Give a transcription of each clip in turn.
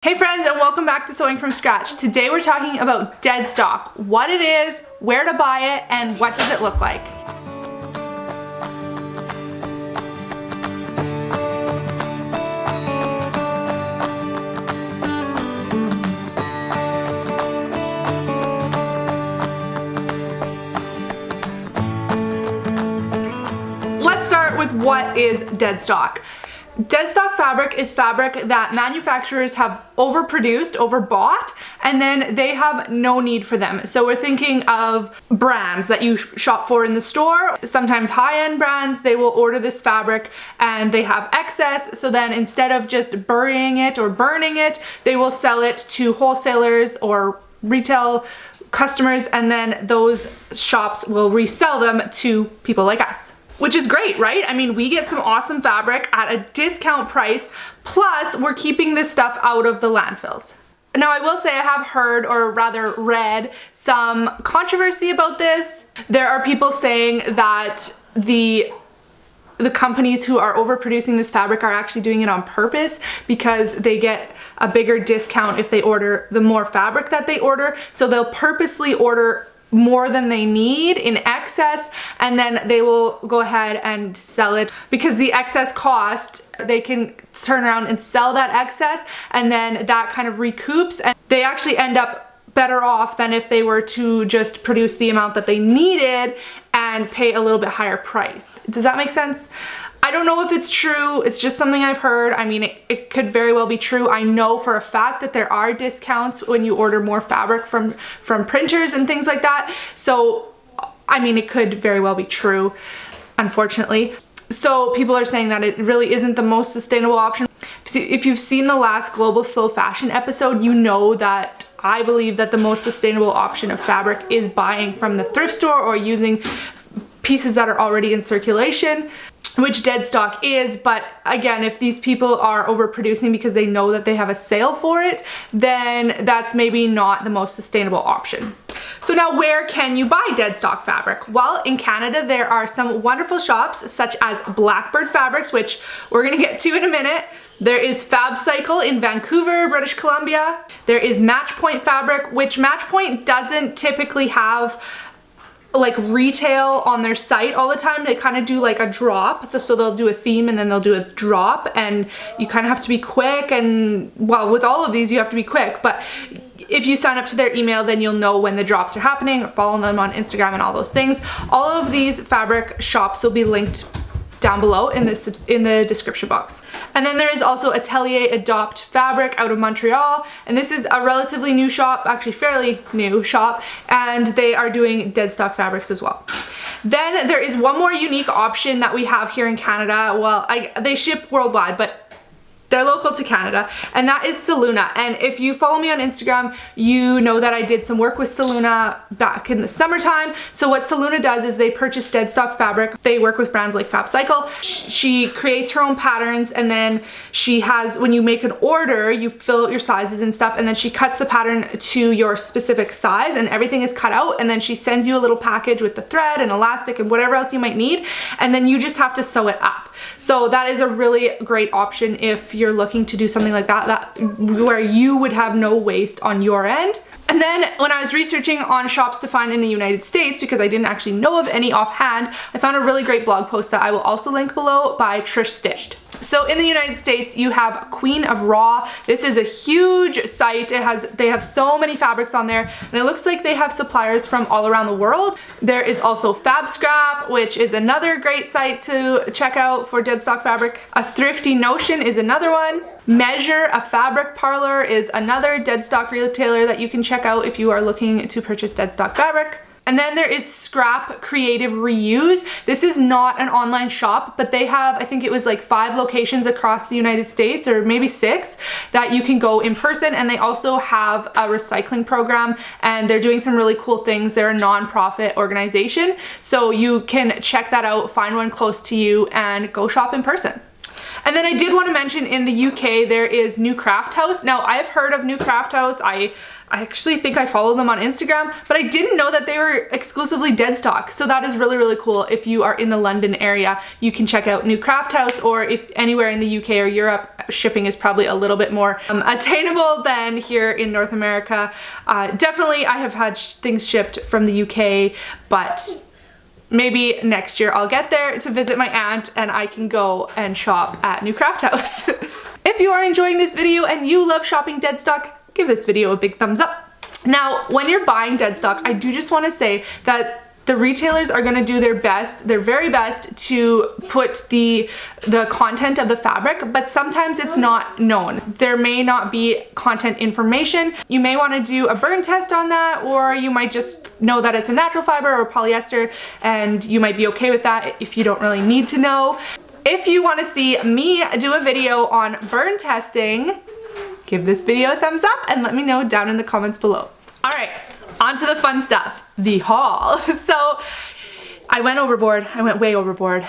Hey friends, and welcome back to Sewing from Scratch. Today we're talking about Deadstock, what it is, where to buy it, and what does it look like. Let's start with what is Deadstock. Deadstock fabric is fabric that manufacturers have overproduced, overbought, and then they have no need for them. So we're thinking of brands that you shop for in the store, sometimes high-end brands. They will order this fabric and they have excess, so then instead of just burying it or burning it, they will sell it to wholesalers or retail customers, and then those shops will resell them to people like us. Which is great, right? I mean, we get some awesome fabric at a discount price, plus we're keeping this stuff out of the landfills. Now, I will say I have heard, or rather read, some controversy about this. There are people saying that the companies who are overproducing this fabric are actually doing it on purpose because they get a bigger discount if they order the more fabric that they order. So they'll purposely order more than they need in excess, and then they will go ahead and sell it because the excess cost, they can turn around and sell that excess, and then that kind of recoups, and they actually end up better off than if they were to just produce the amount that they needed and pay a little bit higher price. Does that make sense? I don't know if it's true. It's just something I've heard. I mean, it could very well be true. I know for a fact that there are discounts when you order more fabric from printers and things like that. So, I mean, it could very well be true, unfortunately. So people are saying that it really isn't the most sustainable option. If you've seen the last Global Slow Fashion episode, you know that I believe that the most sustainable option of fabric is buying from the thrift store or using pieces that are already in circulation, which Deadstock is. But again, if these people are overproducing because they know that they have a sale for it, then that's maybe not the most sustainable option. So now, where can you buy Deadstock fabric? Well, in Canada there are some wonderful shops such as Blackbird Fabrics, which we're gonna get to in a minute. There is Fab Cycle in Vancouver, British Columbia. There is Matchpoint Fabric, which Matchpoint doesn't typically have like retail on their site all the time. They kind of do like a drop, so they'll do a theme and then they'll do a drop, and you kind of have to be quick. And well, with all of these you have to be quick, but if you sign up to their email, then you'll know when the drops are happening, or follow them on Instagram and all those things. All of these fabric shops will be linked down below in the description box. And then there is also Atelier Adopt Fabric out of Montreal, and this is a relatively new shop, actually fairly new shop, and they are doing Deadstock fabrics as well. Then there is one more unique option that we have here in Canada. Well, they ship worldwide, but they're local to Canada, and that is Seluna. And if you follow me on Instagram, you know that I did some work with Seluna back in the summertime. So what Seluna does is they purchase Deadstock fabric. They work with brands like Fab Cycle. She creates her own patterns, and then she has, when you make an order, you fill out your sizes and stuff, and then she cuts the pattern to your specific size, and everything is cut out, and then she sends you a little package with the thread and elastic and whatever else you might need, and then you just have to sew it up. So that is a really great option if you're looking to do something like that, where you would have no waste on your end. And then when I was researching on shops to find in the United States, because I didn't actually know of any offhand, I found a really great blog post that I will also link below by Trish Stitched. So in the United States, you have Queen of Raw. This is a huge site. They have so many fabrics on there, and it looks like they have suppliers from all around the world. There is also Fab Scrap, which is another great site to check out for Deadstock fabric. A Thrifty Notion is another one. Measure, a fabric parlor, is another Deadstock retailer that you can check out if you are looking to purchase Deadstock fabric. And then there is Scrap Creative Reuse. This is not an online shop, but they have, I think it was like 5 locations across the United States, or maybe 6, that you can go in person. And they also have a recycling program, and they're doing some really cool things. They're a non-profit organization, so you can check that out, find one close to you, and go shop in person. And then I did want to mention in the UK there is New Craft House. Now I've heard of New Craft House. I actually think I follow them on Instagram, but I didn't know that they were exclusively Deadstock. So that is really, really cool. If you are in the London area, you can check out New Craft House, or if anywhere in the UK or Europe, shipping is probably a little bit more attainable than here in North America. Definitely I have had things shipped from the UK, but maybe next year I'll get there to visit my aunt and I can go and shop at New Craft House. If you are enjoying this video and you love shopping Deadstock, give this video a big thumbs up. Now, when you're buying Deadstock, I do just want to say that the retailers are going to do their best, their very best, to put the content of the fabric, but sometimes it's not known. There may not be content information. You may want to do a burn test on that, or you might just know that it's a natural fiber or polyester, and you might be okay with that if you don't really need to know. If you want to see me do a video on burn testing, give this video a thumbs up and let me know down in the comments below. All right, on to the fun stuff, the haul. So I went overboard, I went way overboard.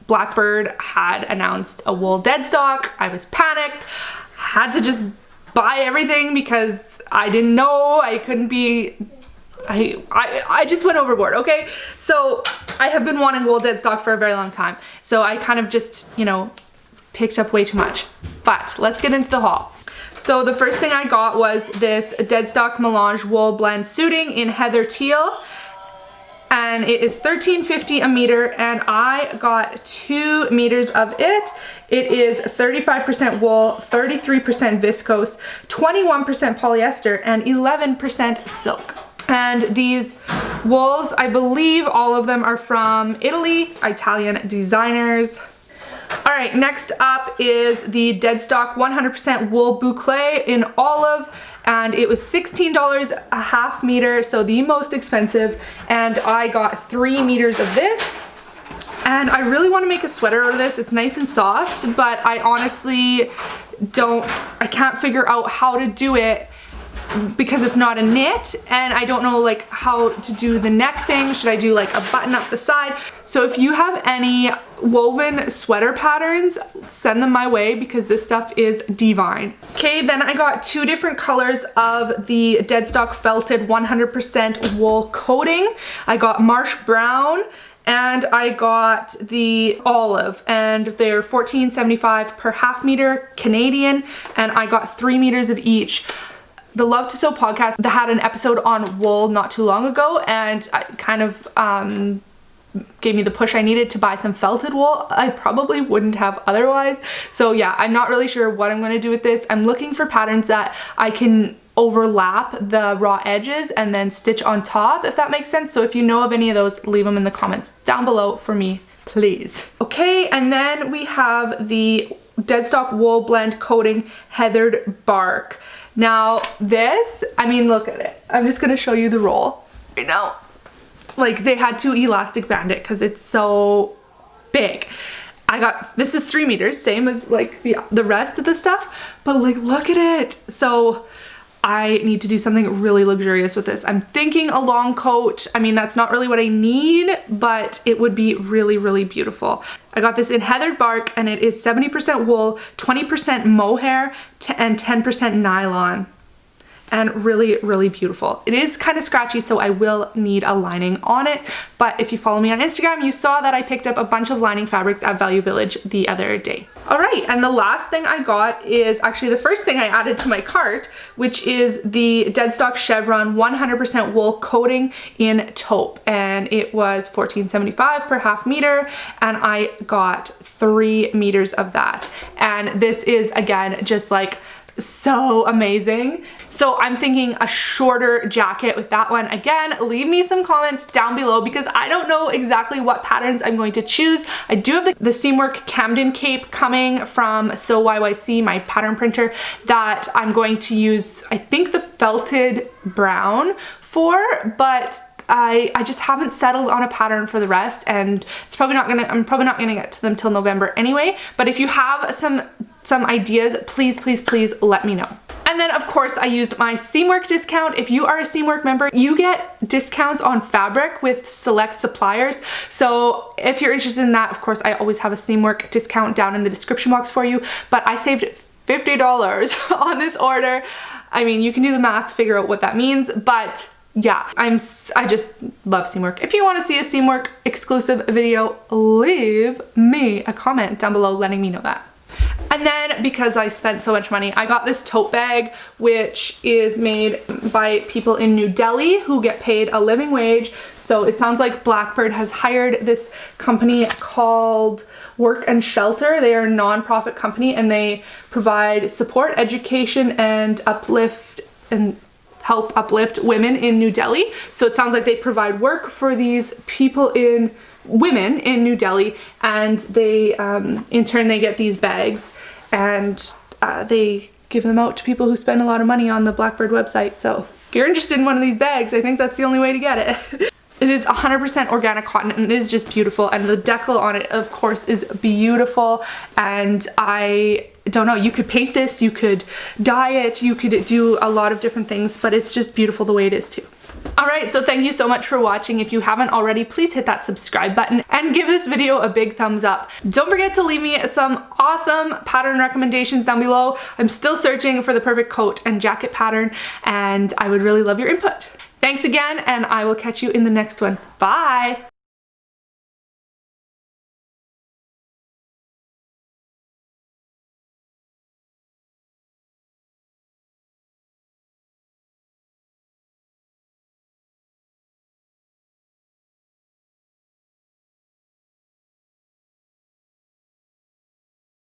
Blackbird had announced a wool Deadstock. I was panicked, had to just buy everything because I didn't know, I couldn't be, I just went overboard, okay? So I have been wanting wool Deadstock for a very long time. So I kind of just, you know, picked up way too much. But let's get into the haul. So the first thing I got was this Deadstock Melange Wool Blend Suiting in Heather Teal. And it is $13.50 a meter, and I got 2 meters of it. It is 35% wool, 33% viscose, 21% polyester, and 11% silk. And these wools, I believe all of them are from Italy, Italian designers. All right, next up is the Deadstock 100% wool boucle in olive, and it was $16 a half meter, so the most expensive, and I got 3 meters of this. And I really want to make a sweater out of this. It's nice and soft, but I honestly I can't figure out how to do it because it's not a knit, and I don't know like how to do the neck thing. Should I do like a button up the side? So if you have any woven sweater patterns, send them my way because this stuff is divine. Okay, then I got 2 different colors of the Deadstock felted 100% wool coating. I got Marsh Brown and I got the olive, and they're $14.75 per half meter Canadian, and I got 3 meters of each. The Love to Sew podcast that had an episode on wool not too long ago, and I kind of gave me the push I needed to buy some felted wool. I probably wouldn't have otherwise. So yeah, I'm not really sure what I'm going to do with this. I'm looking for patterns that I can overlap the raw edges and then stitch on top, if that makes sense. So if you know of any of those, leave them in the comments down below for me, please. Okay, and then we have the Deadstock Wool Blend Coating Heathered Bark. Now this, I mean, look at it. I'm just gonna show you the roll right now. Like, they had to elastic band it because it's so big. This is 3 meters, same as like the rest of the stuff, but like, look at it. So I need to do something really luxurious with this. I'm thinking a long coat. I mean, that's not really what I need, but it would be really, really beautiful. I got this in Heathered Bark, and it is 70% wool, 20% mohair, and 10% nylon. And really, really beautiful. It is kind of scratchy, so I will need a lining on it. But if you follow me on Instagram, you saw that I picked up a bunch of lining fabrics at Value Village the other day. All right, and the last thing I got is actually the first thing I added to my cart, which is the Deadstock Chevron 100% wool coating in taupe. And it was $14.75 per half meter, and I got 3 meters of that. And this is, again, just like so amazing. So I'm thinking a shorter jacket with that one. Again, leave me some comments down below because I don't know exactly what patterns I'm going to choose. I do have the Seamwork Camden cape coming from sewyyc, my pattern printer, that I'm going to use, I think, the felted brown for, but I just haven't settled on a pattern for the rest, and I'm probably not gonna get to them till November anyway. But if you have some ideas, please let me know. And then of course I used my Seamwork discount. If you are a Seamwork member, you get discounts on fabric with select suppliers. So if you're interested in that, of course I always have a Seamwork discount down in the description box for you, but I saved $50 on this order. I mean, you can do the math to figure out what that means, but yeah, I just love Seamwork. If you want to see a Seamwork exclusive video, leave me a comment down below letting me know that. And then because I spent so much money, I got this tote bag, which is made by people in New Delhi who get paid a living wage. So it sounds like Blackbird has hired this company called Work and Shelter. They are a non-profit company and they provide support, education, and help uplift women in New Delhi. So it sounds like they provide work for these women in New Delhi, and they in turn they get these bags and they give them out to people who spend a lot of money on the Blackbird website. So if you're interested in one of these bags, I think that's the only way to get it. It is 100% organic cotton and it is just beautiful, and the decal on it of course is beautiful, and I don't know, you could paint this, you could dye it, you could do a lot of different things, but it's just beautiful the way it is too. Alright, so thank you so much for watching. If you haven't already, please hit that subscribe button and give this video a big thumbs up. Don't forget to leave me some awesome pattern recommendations down below. I'm still searching for the perfect coat and jacket pattern, and I would really love your input. Thanks again, and I will catch you in the next one. Bye!